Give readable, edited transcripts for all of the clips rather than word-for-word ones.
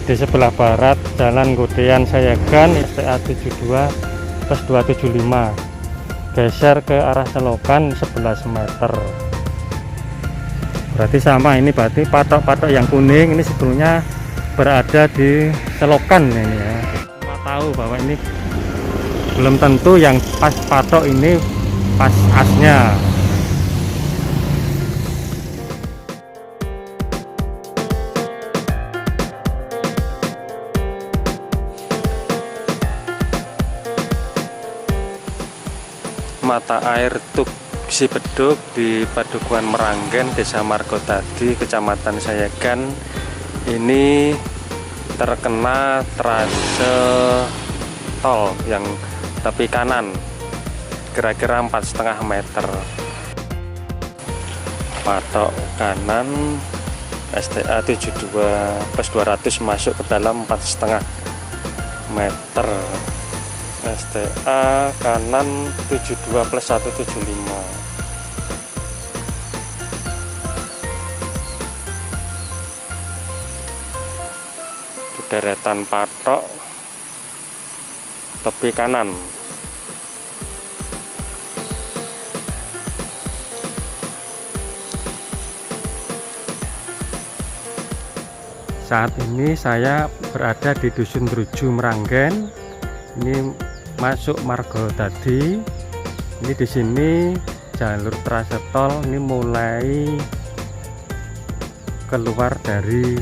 di sebelah barat Jalan Godean Sayagan STA 72 plus 275, geser ke arah selokan 11 meter. Berarti sama, ini berarti patok-patok yang kuning ini sebelumnya berada di selokan ini ya. Cuma tahu bahwa ini belum tentu yang pas patok ini pas asnya. Mata air Tuk Sibeduk di Padukuhan Meranggen, Desa Margotadi, Kecamatan Sayagan ini terkena trase tol yang tepi kanan kira-kira 4,5 meter. Patok kanan STA 72 plus 200 masuk ke dalam 4,5 meter. STA kanan 72 plus 175. Deretan patok tepi kanan. Saat ini saya berada di Dusun Druju Meranggen. Ini masuk Margotadi. Ini di sini jalur trase tol ini mulai keluar dari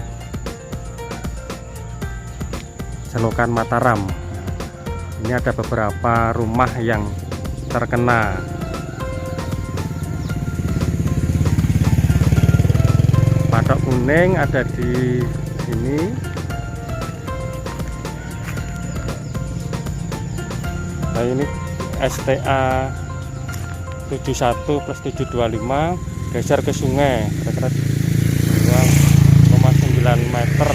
selokan Mataram. Ini ada beberapa rumah yang terkena. Patok kuning ada di sini. Nah, ini STA 71 plus 725 geser ke sungai kira-kira 2,9 meter.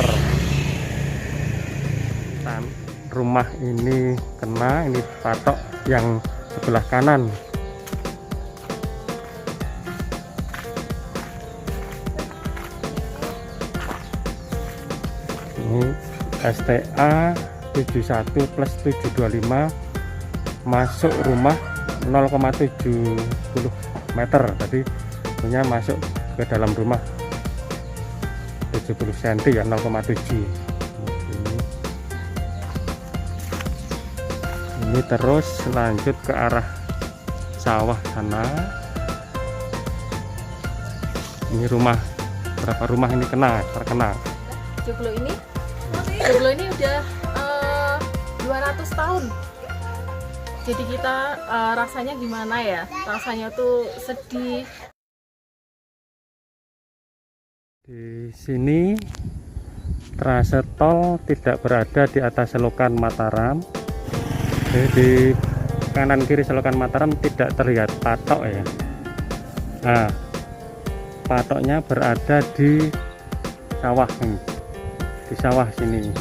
Nah, rumah ini kena, ini patok yang sebelah kanan. Ini STA 71 plus 725 masuk rumah 0,70 meter. Tadi punya masuk ke dalam rumah 70 cm ya, 0,7. Ini terus lanjut ke arah sawah sana. Ini rumah, berapa rumah ini terkena. Joglo ini udah 200 tahun. Jadi kita rasanya gimana ya? Rasanya tuh sedih. Di sini trase tol tidak berada di atas selokan Mataram. Jadi di kanan kiri selokan Mataram tidak terlihat patok ya. Nah, patoknya berada di sawah nih. Di sawah sini.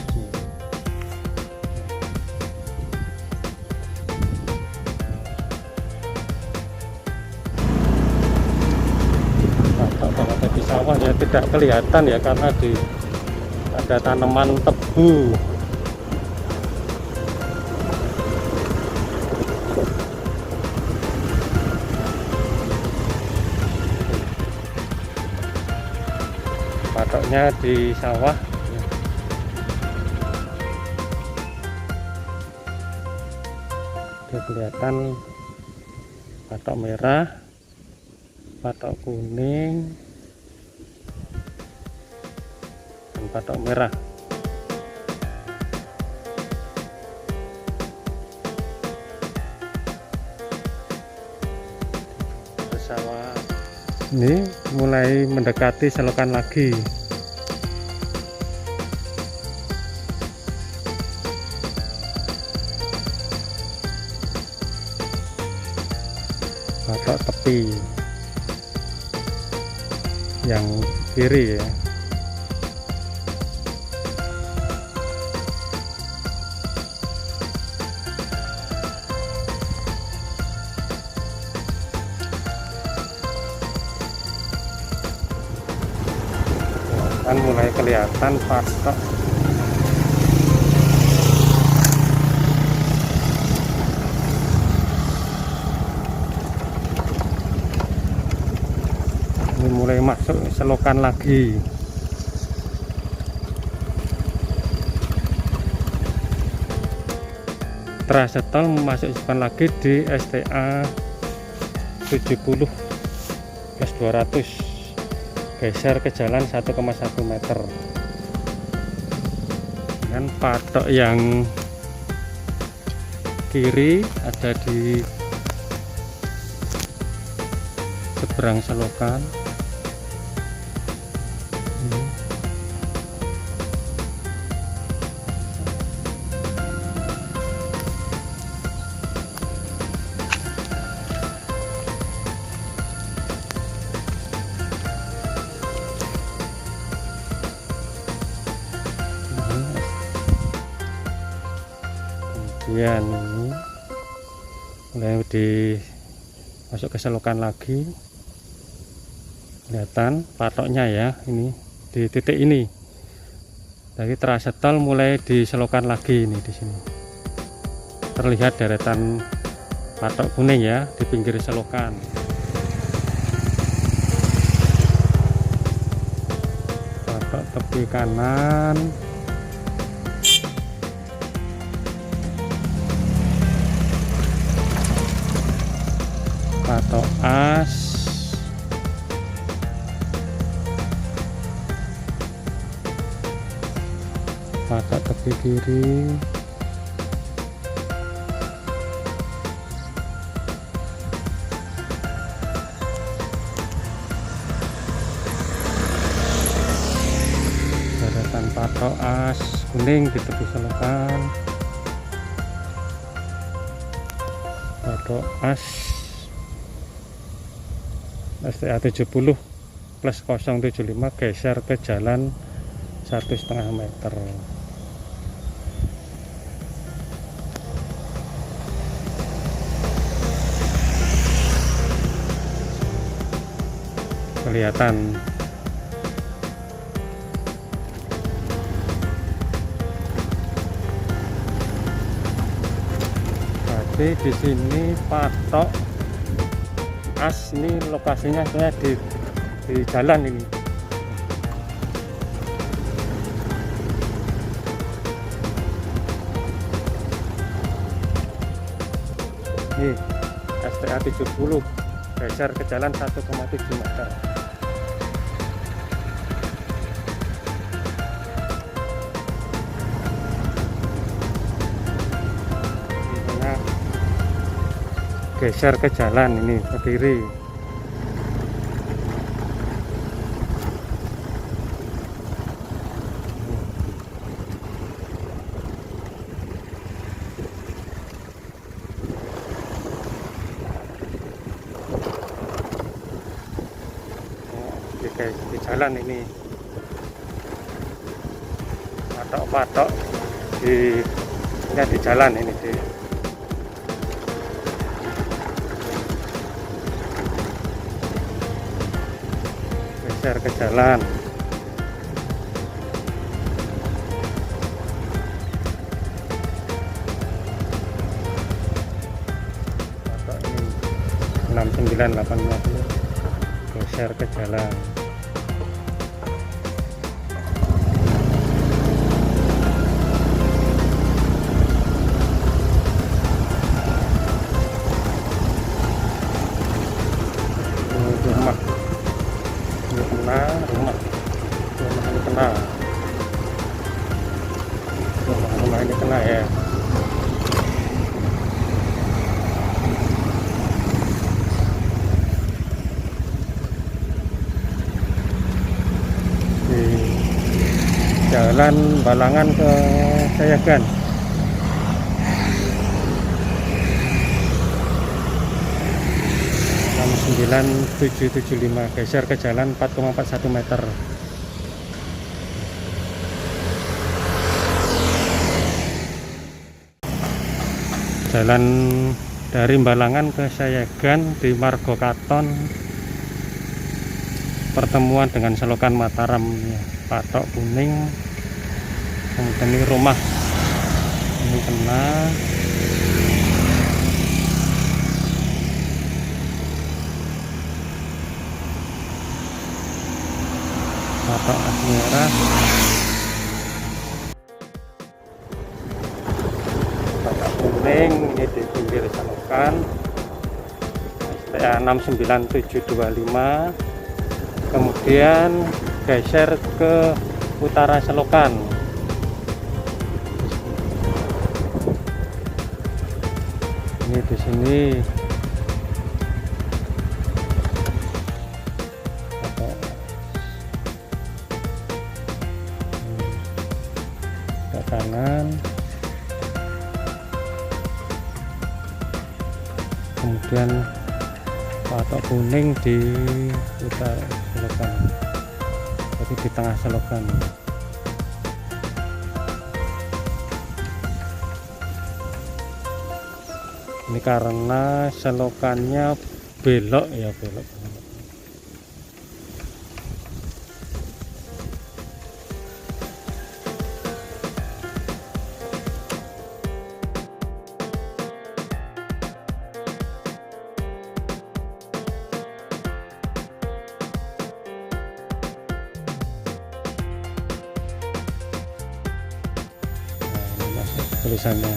Di sawah ya tidak kelihatan ya karena ada tanaman tebu. Patoknya di sawah. Sudah kelihatan patok merah, patok kuning, dan patok merah. Pesawat ini mulai mendekati selokan lagi. Patok tepi yang kiri ya. Kan mulai kelihatan patok mulai masuk selokan lagi. Trasetol memasukkan lagi di STA 70 plus 200, geser ke jalan 1,1 meter. Dan patok yang kiri ada di seberang selokan. Kemudian ini mulai masuk ke selokan lagi, kelihatan patoknya ya, ini di titik ini. Dari trasetol mulai diselokan lagi, ini di sini terlihat deretan patok kuning ya di pinggir selokan. Patok tepi kanan, patok as, patok tepi kiri, deretan patok as kuning di tepi selokan, patok as STA 70 plus 075 geser ke jalan 1,5 meter. Kelihatan berarti di sini patok as ini lokasinya saya di jalan ini. Ini STA 70 geser ke jalan 1,7 meter. Geser ke jalan ini ke kiri. Di jalan ini patok-patok di jalan ini geser ke jalan. Patok ini 69850 geser ke jalan. Rumah ini kena, rumah ini kena ya. Di jalan Balangan ke Sayagan. Nomor 9775 geser ke jalan 4,41 meter. Jalan dari Balangan ke Sayagan di Margo Katon, pertemuan dengan selokan Mataram ya. Patok kuning, kemudian ini rumah ini kena. merah, batak kuning ini di pinggir selokan STA 69725, kemudian geser ke utara selokan. Ini di sini ke kanan, kemudian patok kuning di utara selokan, jadi di tengah selokan. Ini karena selokannya belok ya, belok. Nah, ini masuk tulisannya.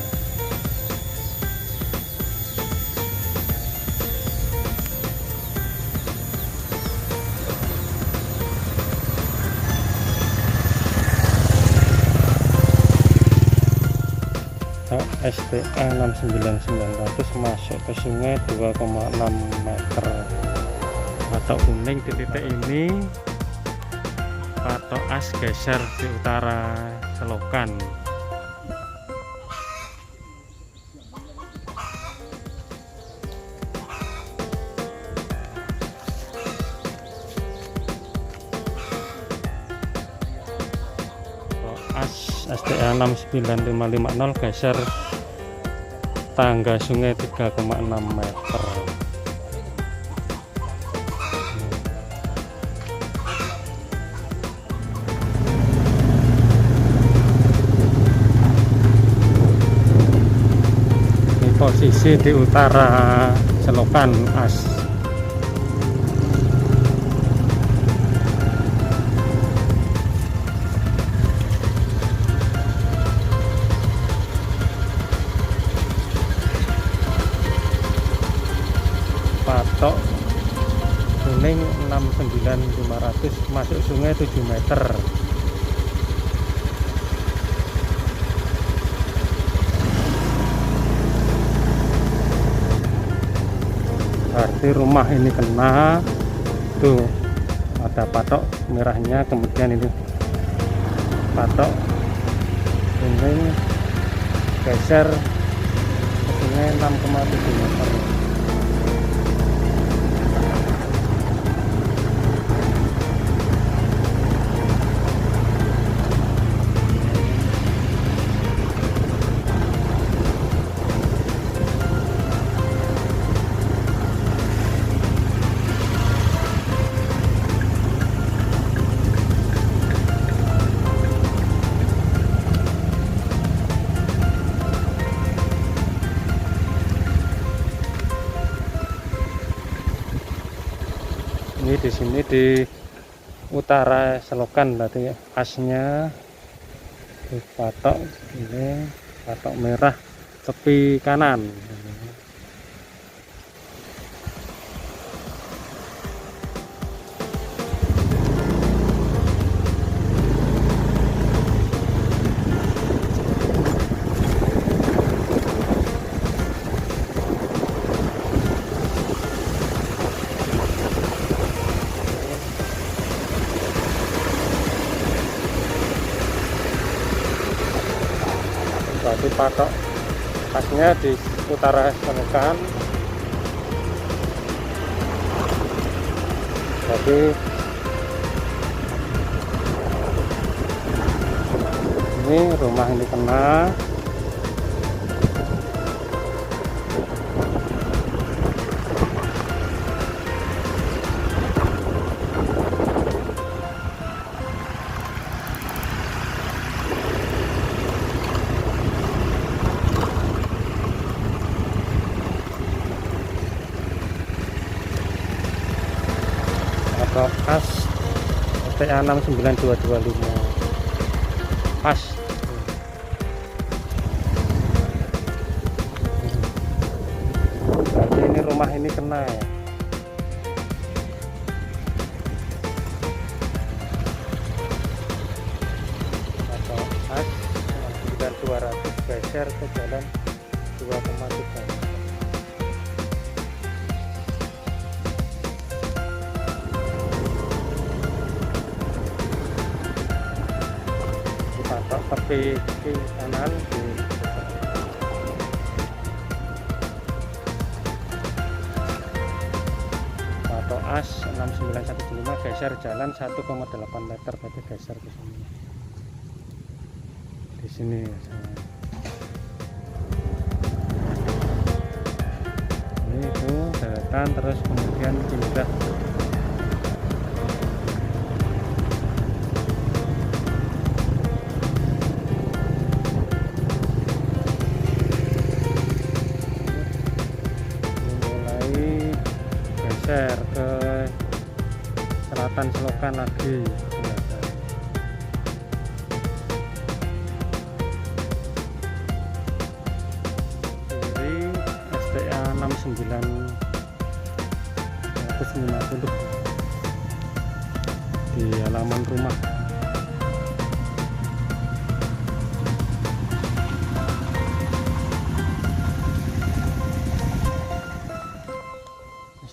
STA 69900 masuk ke sungai 2,6 meter. Patok kuning di titik ini, patok as geser di utara selokan. As STA 69550 geser tangga sungai 3,6 meter. Ini posisi di utara selokan as. Patok kuning 69500 masuk sungai 7 meter. Berarti rumah ini kena, tuh ada patok merahnya, kemudian ini patok kuning geser ke sungai 6,7 meter. Ini di sini di utara selokan tadi asnya, di patok ini patok merah tepi kanan. Berarti patok asnya di utara selokan. Jadi ini rumah ini kena. Patok as STA 69225 pas. Berarti ini rumah ini kena ya. Atau pas 9200 geser ke jalan 2,3. Dipatok tepi kiri kanan di patok as 69125 geser jalan 1,8 meter, berarti geser ke sini. Di sini ya. Ini itu deretan terus kemudian pindah. Geser ke selatan selokan lagi. Kiri STA 69150 di halaman rumah.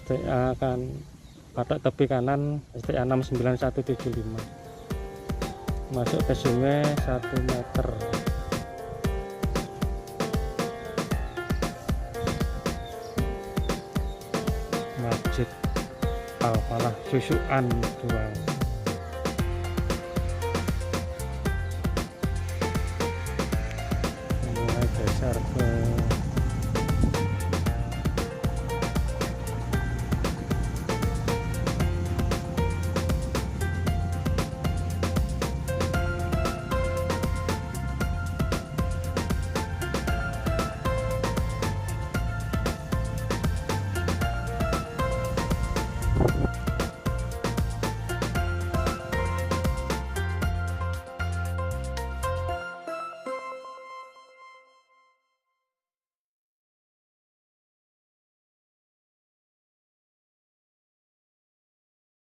STA kan patok tepi kanan STA 69175 masuk ke sungai 1 meter. Masjid Al-Falah Susuan 2. Mulai geser ke